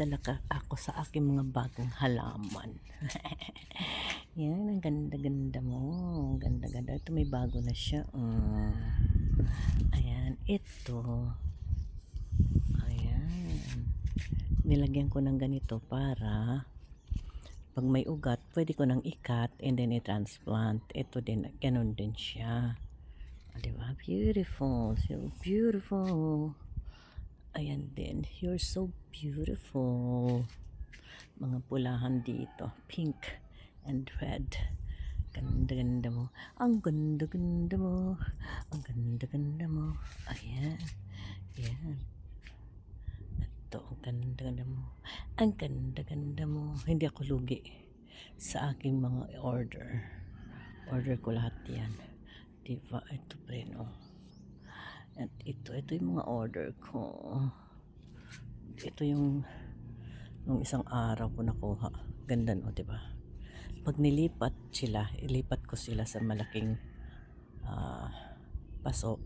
nagdala ako sa aking mga bagong halaman. Yan, ang ganda-ganda mo. Ang ganda-ganda. Ito may bago na siya. Ayan, ito. Ayan. Nilagyan ko ng ganito para pag may ugat, pwede ko nang ikat and then i-transplant. Ito din, ganun din siya. Diba? Beautiful. So beautiful. Ayan din. You're so beautiful. Mga pulahan dito. Pink and red. Ganda-ganda mo. Ang ganda-ganda mo. Ang ganda-ganda mo. Ayan. Ayan. Ito. Ang ganda-ganda mo. Ang ganda-ganda mo. Hindi ako lugi sa aking mga order. Order ko lahat yan. Diba? Ito pa rin, oh. At ito yung mga order ko. Ito yung nung isang araw ko nakuha. Ganda, no, diba? Pag nilipat sila, ilipat ko sila sa malaking paso,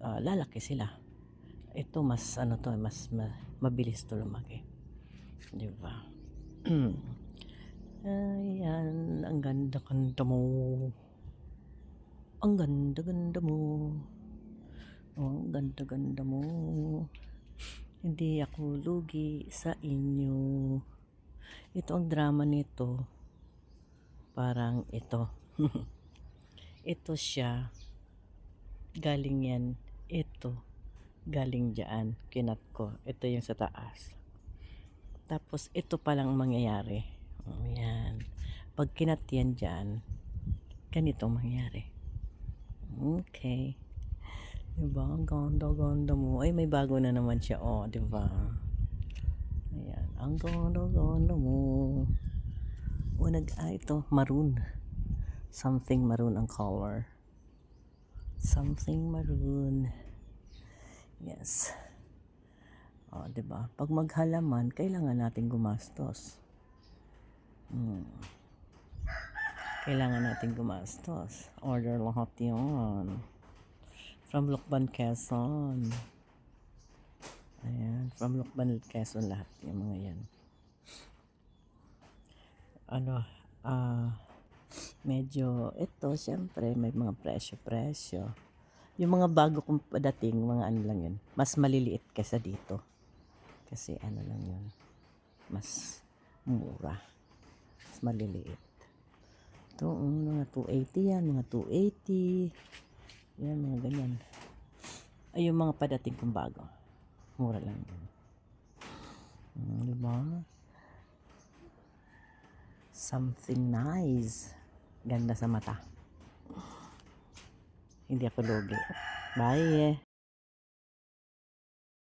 lalaki sila. Ito mas ano to, mas mabilis to lumaki. Diba? Ayan, ang ganda-ganda mo. Ang ganda-ganda mo. Oh, ang ganda-ganda mo. Hindi ako lugi sa inyo. Ito ang drama nito. Parang ito. Ito siya. Galing yan. Ito. Galing dyan. Kinat ko. Ito yung sa taas. Tapos ito palang mangyayari. Ayan. Pag kinat yan dyan, ganito mangyayari. Okay. Diba? Ang ganda-ganda mo. Ay, may bago na naman siya. Oh, diba? Ayan. Ang ganda-ganda mo. O, ito, maroon. Something maroon ang color. Something maroon. Yes. O, diba? Pag maghalaman, kailangan natin gumastos. Kailangan natin gumastos. Order lahat yun. From Lucban, Quezon. Ayan. From Lucban, Quezon lahat yung mga yan. Medyo ito, syempre, may mga presyo. Yung mga bago kong padating, mga ano lang yun, mas maliliit kaysa dito. Kasi ano lang yun, mas mura. Mas maliliit. Ito, mga 280 yan, mga 280. Yan, mga ganyan. Ay, yung mga padating kong bago. Mura lang yun. Diba? Something nice. Ganda sa mata. Hindi ako lugi. Bye.